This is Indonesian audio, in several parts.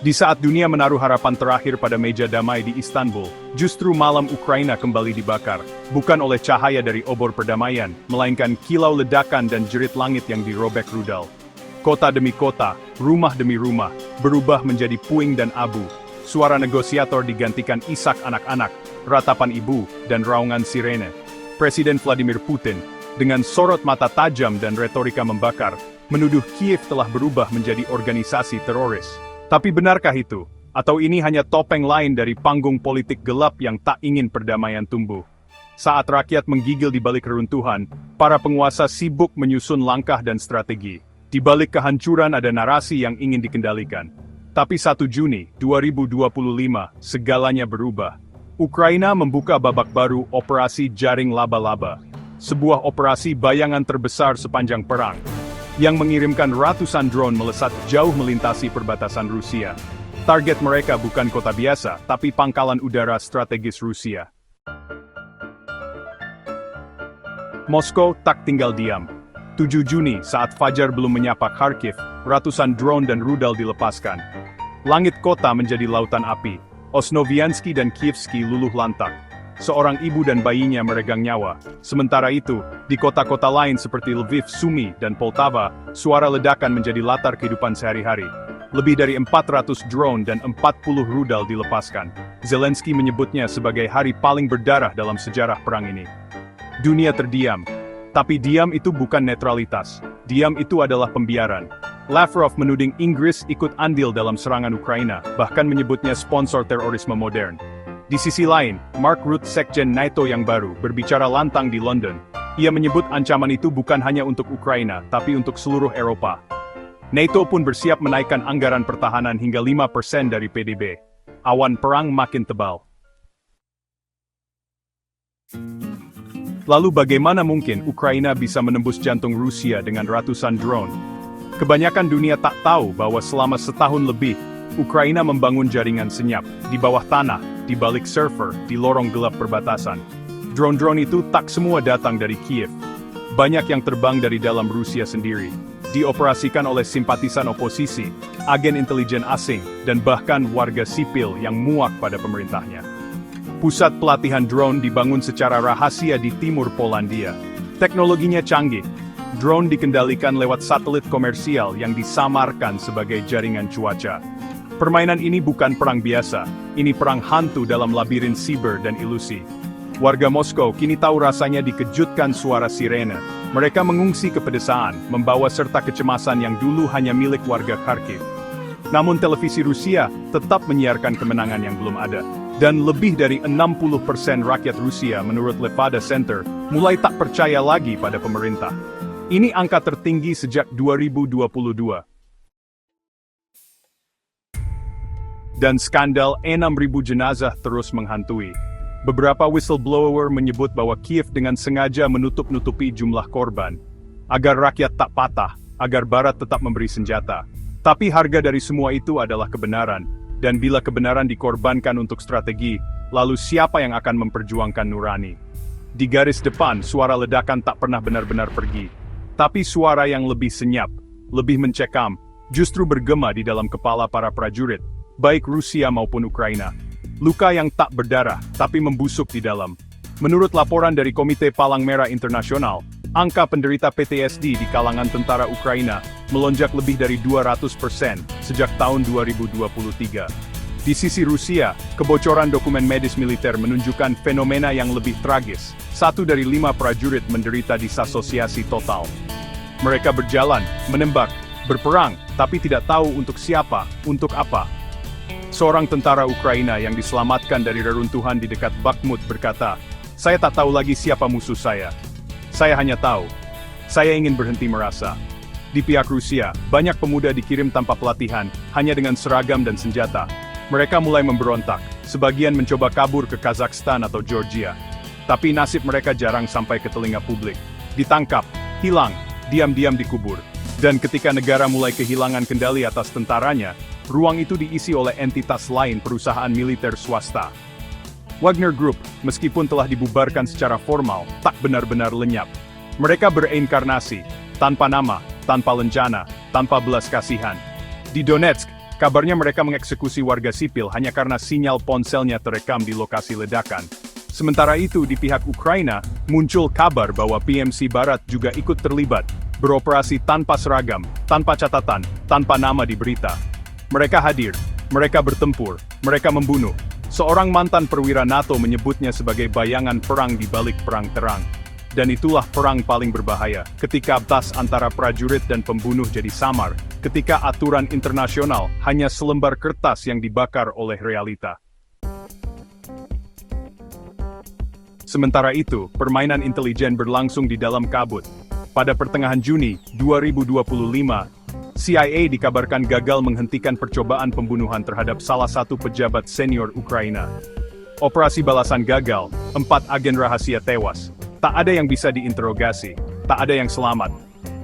Di saat dunia menaruh harapan terakhir pada meja damai di Istanbul, justru malam Ukraina kembali dibakar, bukan oleh cahaya dari obor perdamaian, melainkan kilau ledakan dan jerit langit yang dirobek rudal. Kota demi kota, rumah demi rumah, berubah menjadi puing dan abu. Suara negosiator digantikan isak anak-anak, ratapan ibu, dan raungan sirene. Presiden Vladimir Putin, dengan sorot mata tajam dan retorika membakar, menuduh Kiev telah berubah menjadi organisasi teroris. Tapi benarkah itu? Atau ini hanya topeng lain dari panggung politik gelap yang tak ingin perdamaian tumbuh? Saat rakyat menggigil di balik keruntuhan, para penguasa sibuk menyusun langkah dan strategi. Di balik kehancuran ada narasi yang ingin dikendalikan. Tapi 1 Juni 2025, segalanya berubah. Ukraina membuka babak baru Operasi Jaring Laba-Laba. Sebuah operasi bayangan terbesar sepanjang perang, yang mengirimkan ratusan drone melesat jauh melintasi perbatasan Rusia. Target mereka bukan kota biasa, tapi pangkalan udara strategis Rusia. Moskow tak tinggal diam. 7 Juni, saat fajar belum menyapa Kharkiv, ratusan drone dan rudal dilepaskan. Langit kota menjadi lautan api. Osnoviansky dan Kievsky luluh lantak. Seorang ibu dan bayinya meregang nyawa. Sementara itu, di kota-kota lain seperti Lviv, Sumy, dan Poltava, suara ledakan menjadi latar kehidupan sehari-hari. Lebih dari 400 drone dan 40 rudal dilepaskan. Zelensky menyebutnya sebagai hari paling berdarah dalam sejarah perang ini. Dunia terdiam. Tapi diam itu bukan netralitas. Diam itu adalah pembiaran. Lavrov menuding Inggris ikut andil dalam serangan Ukraina, bahkan menyebutnya sponsor terorisme modern. Di sisi lain, Mark Rutte, Sekjen NATO yang baru, berbicara lantang di London. Ia menyebut ancaman itu bukan hanya untuk Ukraina, tapi untuk seluruh Eropa. NATO pun bersiap menaikkan anggaran pertahanan hingga 5% dari PDB. Awan perang makin tebal. Lalu bagaimana mungkin Ukraina bisa menembus jantung Rusia dengan ratusan drone? Kebanyakan dunia tak tahu bahwa selama setahun lebih, Ukraina membangun jaringan senyap, di bawah tanah, di balik server, di lorong gelap perbatasan. Drone-drone itu tak semua datang dari Kiev. Banyak yang terbang dari dalam Rusia sendiri. Dioperasikan oleh simpatisan oposisi, agen intelijen asing, dan bahkan warga sipil yang muak pada pemerintahnya. Pusat pelatihan drone dibangun secara rahasia di timur Polandia. Teknologinya canggih. Drone dikendalikan lewat satelit komersial yang disamarkan sebagai jaringan cuaca. Permainan ini bukan perang biasa, ini perang hantu dalam labirin siber dan ilusi. Warga Moskow kini tahu rasanya dikejutkan suara sirene. Mereka mengungsi ke pedesaan, membawa serta kecemasan yang dulu hanya milik warga Kharkiv. Namun televisi Rusia tetap menyiarkan kemenangan yang belum ada. Dan lebih dari 60% rakyat Rusia menurut Levada Center mulai tak percaya lagi pada pemerintah. Ini angka tertinggi sejak 2022. Dan skandal 6.000 jenazah terus menghantui. Beberapa whistleblower menyebut bahwa Kiev dengan sengaja menutup-nutupi jumlah korban, agar rakyat tak patah, agar Barat tetap memberi senjata. Tapi harga dari semua itu adalah kebenaran, dan bila kebenaran dikorbankan untuk strategi, lalu siapa yang akan memperjuangkan nurani? Di garis depan, suara ledakan tak pernah benar-benar pergi. Tapi suara yang lebih senyap, lebih mencekam, justru bergema di dalam kepala para prajurit, baik Rusia maupun Ukraina. Luka yang tak berdarah, tapi membusuk di dalam. Menurut laporan dari Komite Palang Merah Internasional, angka penderita PTSD di kalangan tentara Ukraina melonjak lebih dari 200% sejak tahun 2023. Di sisi Rusia, kebocoran dokumen medis militer menunjukkan fenomena yang lebih tragis. 1 dari 5 prajurit menderita disasosiasi total. Mereka berjalan, menembak, berperang, tapi tidak tahu untuk siapa, untuk apa. Seorang tentara Ukraina yang diselamatkan dari reruntuhan di dekat Bakhmut berkata, "Saya tak tahu lagi siapa musuh saya. Saya hanya tahu, saya ingin berhenti merasa." Di pihak Rusia, banyak pemuda dikirim tanpa pelatihan, hanya dengan seragam dan senjata. Mereka mulai memberontak, sebagian mencoba kabur ke Kazakhstan atau Georgia. Tapi nasib mereka jarang sampai ke telinga publik. Ditangkap, hilang, diam-diam dikubur. Dan ketika negara mulai kehilangan kendali atas tentaranya, ruang itu diisi oleh entitas lain, perusahaan militer swasta. Wagner Group, meskipun telah dibubarkan secara formal, tak benar-benar lenyap. Mereka bereinkarnasi, tanpa nama, tanpa lencana, tanpa belas kasihan. Di Donetsk, Kabarnya mereka mengeksekusi warga sipil hanya karena sinyal ponselnya terekam di lokasi ledakan. Sementara itu, di pihak Ukraina, muncul kabar bahwa PMC Barat juga ikut terlibat, beroperasi tanpa seragam, tanpa catatan, tanpa nama di berita. Mereka hadir, mereka bertempur, mereka membunuh. Seorang mantan perwira NATO menyebutnya sebagai bayangan perang di balik perang terang. Dan itulah perang paling berbahaya, ketika batas antara prajurit dan pembunuh jadi samar, ketika aturan internasional hanya selembar kertas yang dibakar oleh realita. Sementara itu, permainan intelijen berlangsung di dalam kabut. Pada pertengahan Juni 2025, CIA dikabarkan gagal menghentikan percobaan pembunuhan terhadap salah satu pejabat senior Ukraina. Operasi balasan gagal, 4 agen rahasia tewas. Tak ada yang bisa diinterogasi, tak ada yang selamat.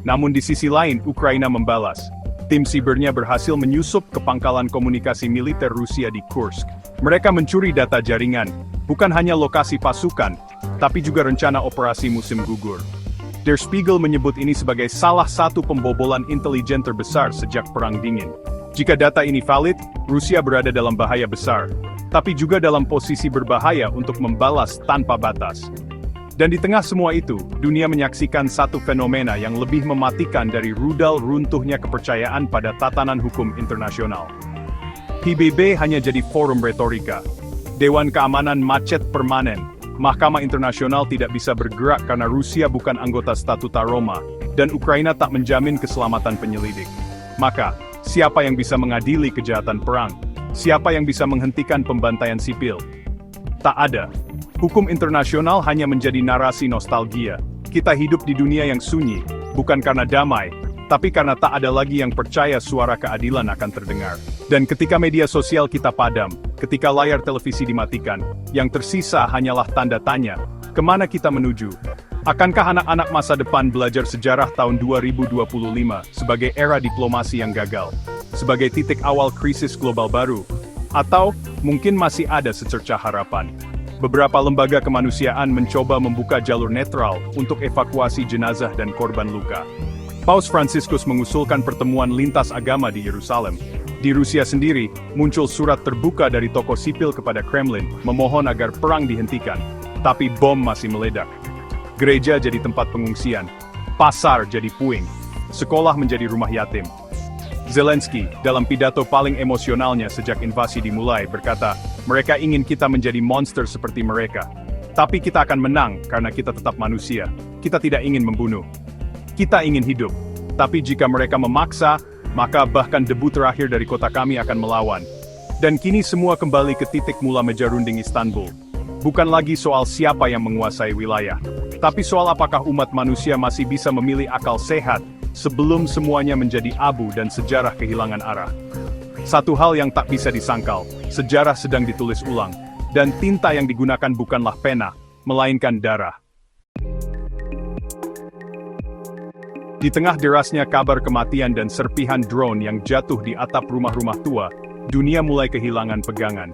Namun di sisi lain, Ukraina membalas. Tim sibernya berhasil menyusup ke pangkalan komunikasi militer Rusia di Kursk. Mereka mencuri data jaringan, bukan hanya lokasi pasukan, tapi juga rencana operasi musim gugur. Der Spiegel menyebut ini sebagai salah satu pembobolan intelijen terbesar sejak Perang Dingin. Jika data ini valid, Rusia berada dalam bahaya besar, tapi juga dalam posisi berbahaya untuk membalas tanpa batas. Dan di tengah semua itu, dunia menyaksikan satu fenomena yang lebih mematikan dari rudal runtuhnya kepercayaan pada tatanan hukum internasional. PBB hanya jadi forum retorika. Dewan Keamanan macet permanen. Mahkamah Internasional tidak bisa bergerak karena Rusia bukan anggota Statuta Roma, dan Ukraina tak menjamin keselamatan penyelidik. Maka, siapa yang bisa mengadili kejahatan perang? Siapa yang bisa menghentikan pembantaian sipil? Tak ada. Hukum internasional hanya menjadi narasi nostalgia. Kita hidup di dunia yang sunyi, bukan karena damai, tapi karena tak ada lagi yang percaya suara keadilan akan terdengar. Dan ketika media sosial kita padam, ketika layar televisi dimatikan, yang tersisa hanyalah tanda tanya, kemana kita menuju? Akankah anak-anak masa depan belajar sejarah tahun 2025 sebagai era diplomasi yang gagal? Sebagai titik awal krisis global baru? Atau, mungkin masih ada secercah harapan? Beberapa lembaga kemanusiaan mencoba membuka jalur netral untuk evakuasi jenazah dan korban luka. Paus Fransiskus mengusulkan pertemuan lintas agama di Yerusalem. Di Rusia sendiri, muncul surat terbuka dari tokoh sipil kepada Kremlin, memohon agar perang dihentikan. Tapi bom masih meledak. Gereja jadi tempat pengungsian. Pasar jadi puing. Sekolah menjadi rumah yatim. Zelensky, dalam pidato paling emosionalnya sejak invasi dimulai, berkata, mereka ingin kita menjadi monster seperti mereka. Tapi kita akan menang karena kita tetap manusia. Kita tidak ingin membunuh. Kita ingin hidup. Tapi jika mereka memaksa, maka bahkan debu terakhir dari kota kami akan melawan. Dan kini semua kembali ke titik mula meja runding Istanbul. Bukan lagi soal siapa yang menguasai wilayah, tapi soal apakah umat manusia masih bisa memilih akal sehat sebelum semuanya menjadi abu dan sejarah kehilangan arah. Satu hal yang tak bisa disangkal, sejarah sedang ditulis ulang, dan tinta yang digunakan bukanlah pena, melainkan darah. Di tengah derasnya kabar kematian dan serpihan drone yang jatuh di atap rumah-rumah tua, dunia mulai kehilangan pegangan.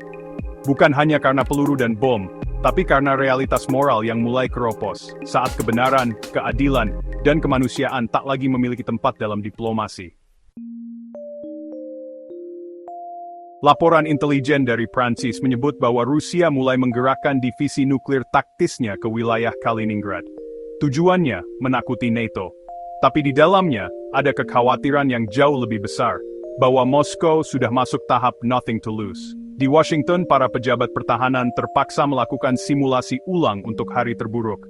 Bukan hanya karena peluru dan bom, tapi karena realitas moral yang mulai keropos, saat kebenaran, keadilan, dan kemanusiaan tak lagi memiliki tempat dalam diplomasi. Laporan intelijen dari Prancis menyebut bahwa Rusia mulai menggerakkan divisi nuklir taktisnya ke wilayah Kaliningrad. Tujuannya, menakuti NATO. Tapi di dalamnya, ada kekhawatiran yang jauh lebih besar, bahwa Moskow sudah masuk tahap nothing to lose. Di Washington, para pejabat pertahanan terpaksa melakukan simulasi ulang untuk hari terburuk.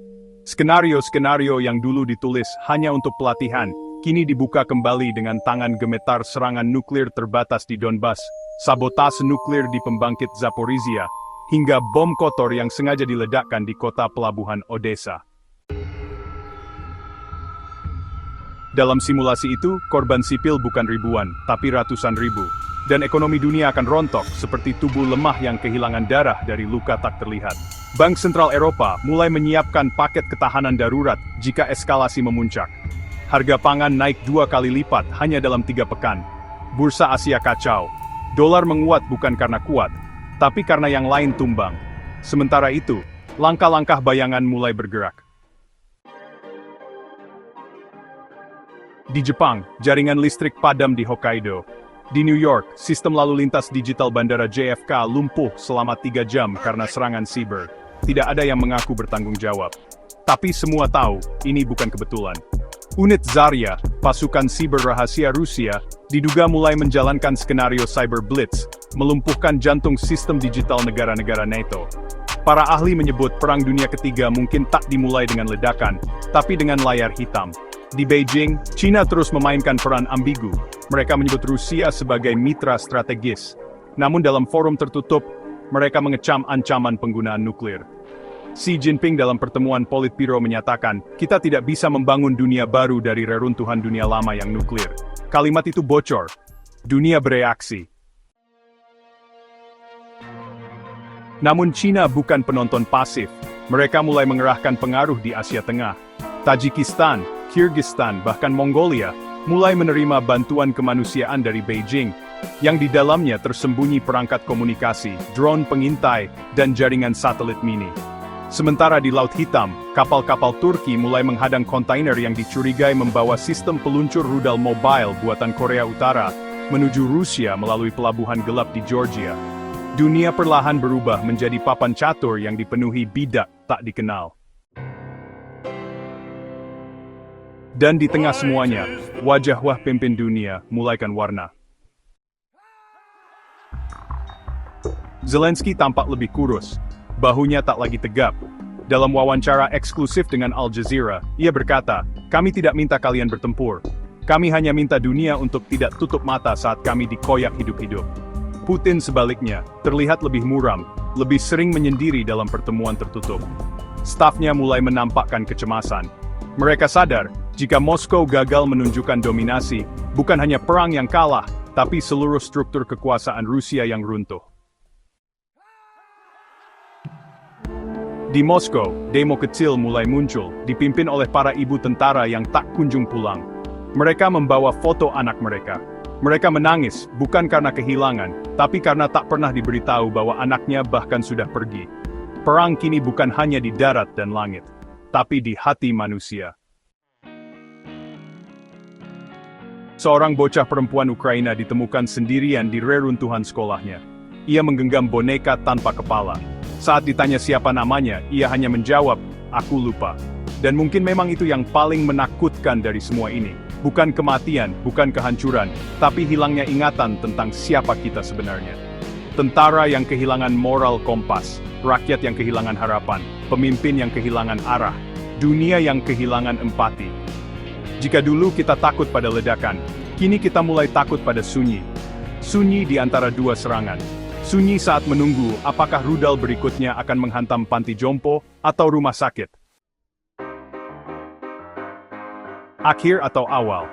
Skenario-skenario yang dulu ditulis hanya untuk pelatihan, kini dibuka kembali dengan tangan gemetar serangan nuklir terbatas di Donbas, sabotase nuklir di pembangkit Zaporizhia, hingga bom kotor yang sengaja diledakkan di kota pelabuhan Odessa. Dalam simulasi itu, korban sipil bukan ribuan, tapi ratusan ribu. Dan ekonomi dunia akan rontok seperti tubuh lemah yang kehilangan darah dari luka tak terlihat. Bank Sentral Eropa mulai menyiapkan paket ketahanan darurat jika eskalasi memuncak. Harga pangan naik 2 kali lipat hanya dalam 3 pekan. Bursa Asia kacau. Dolar menguat bukan karena kuat, tapi karena yang lain tumbang. Sementara itu, langkah-langkah bayangan mulai bergerak. Di Jepang, jaringan listrik padam di Hokkaido. Di New York, sistem lalu lintas digital Bandara JFK lumpuh selama 3 jam karena serangan siber. Tidak ada yang mengaku bertanggung jawab. Tapi semua tahu, ini bukan kebetulan. Unit Zarya, pasukan siber rahasia Rusia, diduga mulai menjalankan skenario cyber blitz, melumpuhkan jantung sistem digital negara-negara NATO. Para ahli menyebut Perang Dunia Ketiga mungkin tak dimulai dengan ledakan, tapi dengan layar hitam. Di Beijing, China terus memainkan peran ambigu. Mereka menyebut Rusia sebagai mitra strategis. Namun dalam forum tertutup, mereka mengecam ancaman penggunaan nuklir. Xi Jinping dalam pertemuan Politbiro menyatakan, kita tidak bisa membangun dunia baru dari reruntuhan dunia lama yang nuklir. Kalimat itu bocor. Dunia bereaksi. Namun China bukan penonton pasif. Mereka mulai mengerahkan pengaruh di Asia Tengah. Tajikistan, Kyrgyzstan, bahkan Mongolia, mulai menerima bantuan kemanusiaan dari Beijing, yang di dalamnya tersembunyi perangkat komunikasi, drone pengintai, dan jaringan satelit mini. Sementara di Laut Hitam, kapal-kapal Turki mulai menghadang kontainer yang dicurigai membawa sistem peluncur rudal mobile buatan Korea Utara, menuju Rusia melalui pelabuhan gelap di Georgia. Dunia perlahan berubah menjadi papan catur yang dipenuhi bidak tak dikenal. Dan di tengah semuanya, wajah pemimpin dunia mulaikan warna. Zelensky tampak lebih kurus, bahunya tak lagi tegap. Dalam wawancara eksklusif dengan Al Jazeera, ia berkata, "Kami tidak minta kalian bertempur. Kami hanya minta dunia untuk tidak tutup mata saat kami dikoyak hidup-hidup." Putin sebaliknya, terlihat lebih muram, lebih sering menyendiri dalam pertemuan tertutup. Stafnya mulai menampakkan kecemasan. Mereka sadar, jika Moskow gagal menunjukkan dominasi, bukan hanya perang yang kalah, tapi seluruh struktur kekuasaan Rusia yang runtuh. Di Moskow, demo kecil mulai muncul, dipimpin oleh para ibu tentara yang tak kunjung pulang. Mereka membawa foto anak mereka. Mereka menangis, bukan karena kehilangan, tapi karena tak pernah diberitahu bahwa anaknya bahkan sudah pergi. Perang kini bukan hanya di darat dan langit, tapi di hati manusia. Seorang bocah perempuan Ukraina ditemukan sendirian di reruntuhan sekolahnya. Ia menggenggam boneka tanpa kepala. Saat ditanya siapa namanya, ia hanya menjawab, "Aku lupa." Dan mungkin memang itu yang paling menakutkan dari semua ini. Bukan kematian, bukan kehancuran, tapi hilangnya ingatan tentang siapa kita sebenarnya. Tentara yang kehilangan moral kompas, rakyat yang kehilangan harapan, pemimpin yang kehilangan arah, dunia yang kehilangan empati. Jika dulu kita takut pada ledakan, kini kita mulai takut pada sunyi. Sunyi di antara dua serangan. Sunyi saat menunggu apakah rudal berikutnya akan menghantam panti jompo atau rumah sakit. Akhir atau awal.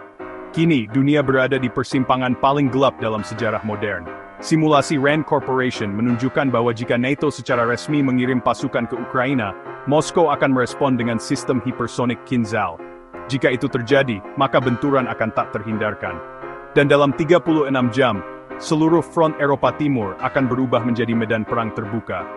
Kini, dunia berada di persimpangan paling gelap dalam sejarah modern. Simulasi RAND Corporation menunjukkan bahwa jika NATO secara resmi mengirim pasukan ke Ukraina, Moskow akan merespon dengan sistem hipersonik Kinzhal. Jika itu terjadi, maka benturan akan tak terhindarkan. Dan dalam 36 jam, seluruh front Eropa Timur akan berubah menjadi medan perang terbuka.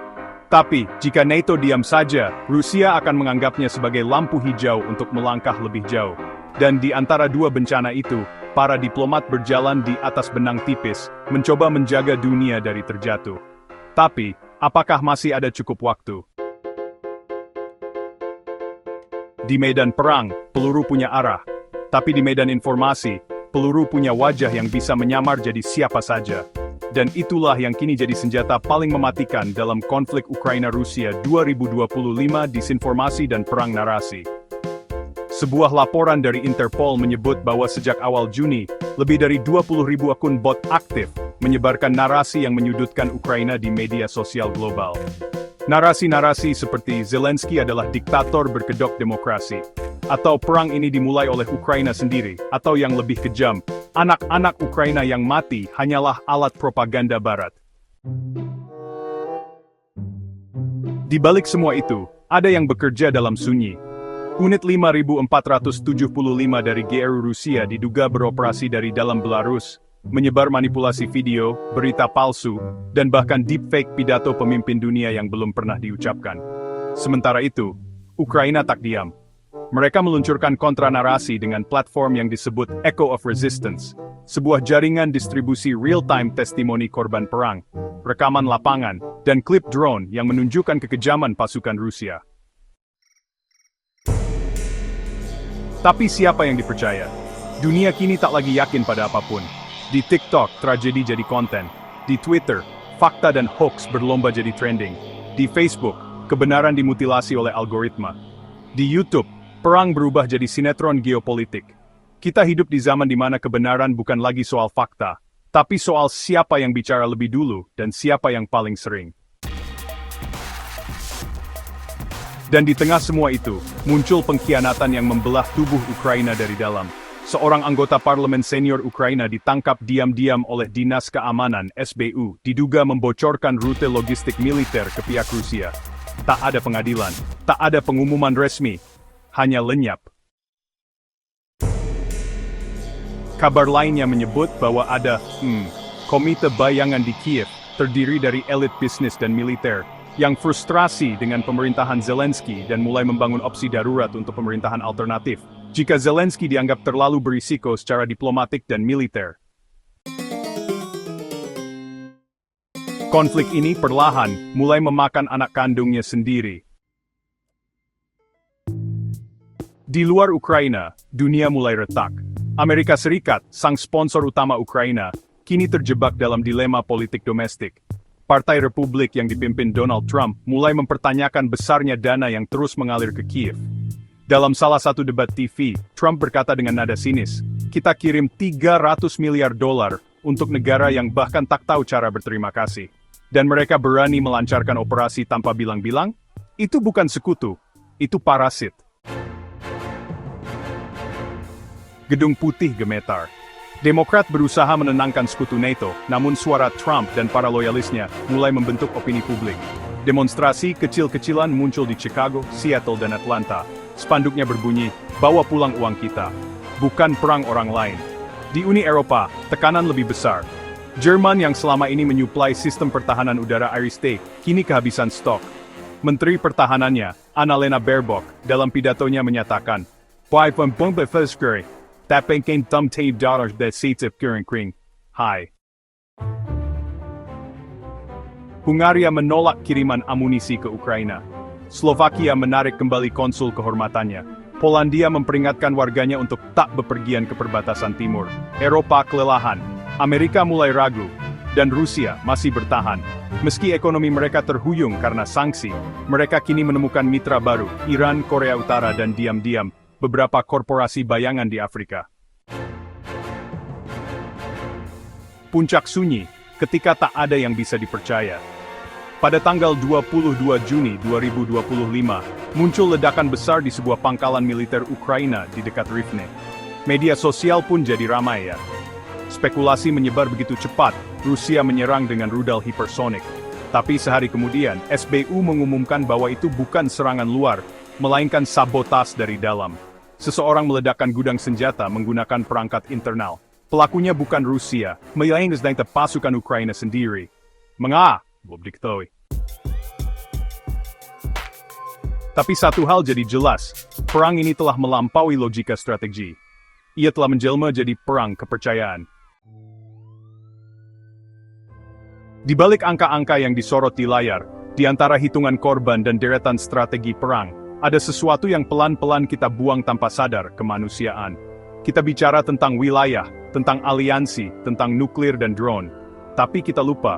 Tapi, jika NATO diam saja, Rusia akan menganggapnya sebagai lampu hijau untuk melangkah lebih jauh. Dan di antara dua bencana itu, para diplomat berjalan di atas benang tipis, mencoba menjaga dunia dari terjatuh. Tapi, apakah masih ada cukup waktu? Di medan perang, peluru punya arah. Tapi di medan informasi, peluru punya wajah yang bisa menyamar jadi siapa saja. Dan itulah yang kini jadi senjata paling mematikan dalam konflik Ukraina-Rusia 2025, disinformasi dan perang narasi. Sebuah laporan dari Interpol menyebut bahwa sejak awal Juni, lebih dari 20.000 akun bot aktif menyebarkan narasi yang menyudutkan Ukraina di media sosial global. Narasi-narasi seperti Zelensky adalah diktator berkedok demokrasi, atau perang ini dimulai oleh Ukraina sendiri, atau yang lebih kejam, anak-anak Ukraina yang mati hanyalah alat propaganda Barat. Di balik semua itu, ada yang bekerja dalam sunyi. Unit 5475 dari GRU Rusia diduga beroperasi dari dalam Belarus, menyebar manipulasi video, berita palsu, dan bahkan deepfake pidato pemimpin dunia yang belum pernah diucapkan. Sementara itu, Ukraina tak diam. Mereka meluncurkan kontranarasi dengan platform yang disebut Echo of Resistance, sebuah jaringan distribusi real-time testimoni korban perang, rekaman lapangan, dan klip drone yang menunjukkan kekejaman pasukan Rusia. Tapi siapa yang dipercaya? Dunia kini tak lagi yakin pada apapun. Di TikTok, tragedi jadi konten. Di Twitter, fakta dan hoax berlomba jadi trending. Di Facebook, kebenaran dimutilasi oleh algoritma. Di YouTube, perang berubah jadi sinetron geopolitik. Kita hidup di zaman di mana kebenaran bukan lagi soal fakta, tapi soal siapa yang bicara lebih dulu dan siapa yang paling sering. Dan di tengah semua itu, muncul pengkhianatan yang membelah tubuh Ukraina dari dalam. Seorang anggota parlemen senior Ukraina ditangkap diam-diam oleh Dinas Keamanan (SBU), diduga membocorkan rute logistik militer ke pihak Rusia. Tak ada pengadilan, tak ada pengumuman resmi, hanya lenyap. Kabar lainnya menyebut bahwa ada komite bayangan di Kiev, terdiri dari elit bisnis dan militer, yang frustrasi dengan pemerintahan Zelensky dan mulai membangun opsi darurat untuk pemerintahan alternatif, jika Zelensky dianggap terlalu berisiko secara diplomatik dan militer. Konflik ini perlahan mulai memakan anak kandungnya sendiri. Di luar Ukraina, dunia mulai retak. Amerika Serikat, sang sponsor utama Ukraina, kini terjebak dalam dilema politik domestik. Partai Republik yang dipimpin Donald Trump mulai mempertanyakan besarnya dana yang terus mengalir ke Kiev. Dalam salah satu debat TV, Trump berkata dengan nada sinis, "Kita kirim $300 miliar untuk negara yang bahkan tak tahu cara berterima kasih. Dan mereka berani melancarkan operasi tanpa bilang-bilang? Itu bukan sekutu, itu parasit." Gedung Putih gemetar. Demokrat berusaha menenangkan sekutu NATO, namun suara Trump dan para loyalisnya mulai membentuk opini publik. Demonstrasi kecil-kecilan muncul di Chicago, Seattle, dan Atlanta. Spanduknya berbunyi, "Bawa pulang uang kita. Bukan perang orang lain." Di Uni Eropa, tekanan lebih besar. Jerman yang selama ini menyuplai sistem pertahanan udara Iris-T, kini kehabisan stok. Menteri Pertahanannya, Annalena Baerbock, dalam pidatonya menyatakan, Hai. Hungaria menolak kiriman amunisi ke Ukraina. Slovakia menarik kembali konsul kehormatannya. Polandia memperingatkan warganya untuk tak bepergian ke perbatasan timur. Eropa kelelahan. Amerika mulai ragu. Dan Rusia masih bertahan. Meski ekonomi mereka terhuyung karena sanksi, mereka kini menemukan mitra baru, Iran, Korea Utara, dan diam-diam beberapa korporasi bayangan di Afrika. Puncak sunyi, ketika tak ada yang bisa dipercaya. Pada tanggal 22 Juni 2025, muncul ledakan besar di sebuah pangkalan militer Ukraina di dekat Rivne. Media sosial pun jadi ramai ya. Spekulasi menyebar begitu cepat, Rusia menyerang dengan rudal hipersonik. Tapi sehari kemudian, SBU mengumumkan bahwa itu bukan serangan luar, melainkan sabotas dari dalam. Seseorang meledakkan gudang senjata menggunakan perangkat internal. Pelakunya bukan Rusia, melainkan pasukan Ukraina sendiri. Belum diketahui. Tapi satu hal jadi jelas, perang ini telah melampaui logika strategi. Ia telah menjelma jadi perang kepercayaan. Di balik angka-angka yang disorot di layar, di antara hitungan korban dan deretan strategi perang, ada sesuatu yang pelan-pelan kita buang tanpa sadar, kemanusiaan. Kita bicara tentang wilayah, tentang aliansi, tentang nuklir dan drone. Tapi kita lupa,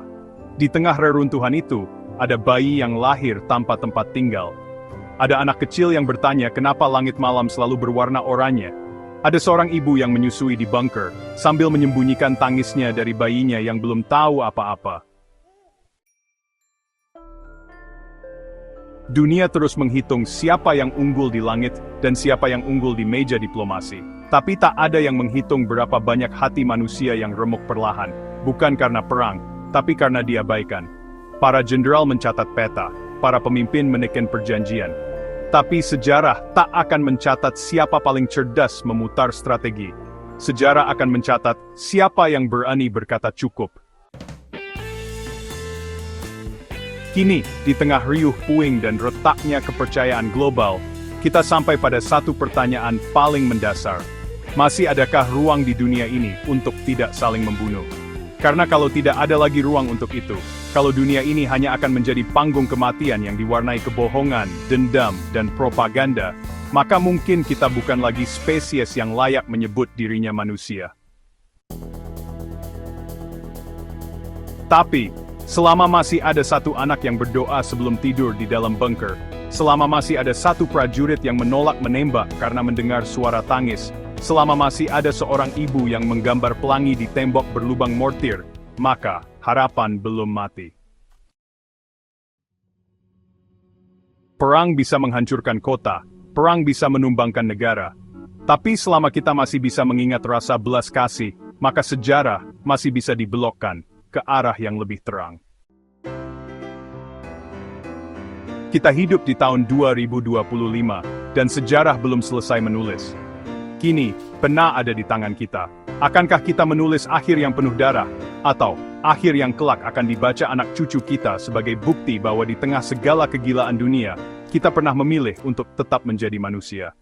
di tengah reruntuhan itu, ada bayi yang lahir tanpa tempat tinggal. Ada anak kecil yang bertanya kenapa langit malam selalu berwarna oranye. Ada seorang ibu yang menyusui di bunker, sambil menyembunyikan tangisnya dari bayinya yang belum tahu apa-apa. Dunia terus menghitung siapa yang unggul di langit dan siapa yang unggul di meja diplomasi. Tapi tak ada yang menghitung berapa banyak hati manusia yang remuk perlahan, bukan karena perang, tapi karena diabaikan. Para jenderal mencatat peta, para pemimpin menekan perjanjian. Tapi sejarah tak akan mencatat siapa paling cerdas memutar strategi. Sejarah akan mencatat siapa yang berani berkata cukup. Kini, di tengah riuh puing dan retaknya kepercayaan global, kita sampai pada satu pertanyaan paling mendasar. Masih adakah ruang di dunia ini untuk tidak saling membunuh? Karena kalau tidak ada lagi ruang untuk itu, kalau dunia ini hanya akan menjadi panggung kematian yang diwarnai kebohongan, dendam, dan propaganda, maka mungkin kita bukan lagi spesies yang layak menyebut dirinya manusia. Tapi, selama masih ada satu anak yang berdoa sebelum tidur di dalam bunker, selama masih ada satu prajurit yang menolak menembak karena mendengar suara tangis, selama masih ada seorang ibu yang menggambar pelangi di tembok berlubang mortir, maka harapan belum mati. Perang bisa menghancurkan kota, perang bisa menumbangkan negara. Tapi selama kita masih bisa mengingat rasa belas kasih, maka sejarah masih bisa dibelokkan ke arah yang lebih terang. Kita hidup di tahun 2025, dan sejarah belum selesai menulis. Kini, pena ada di tangan kita. Akankah kita menulis akhir yang penuh darah, atau akhir yang kelak akan dibaca anak cucu kita sebagai bukti bahwa di tengah segala kegilaan dunia, kita pernah memilih untuk tetap menjadi manusia?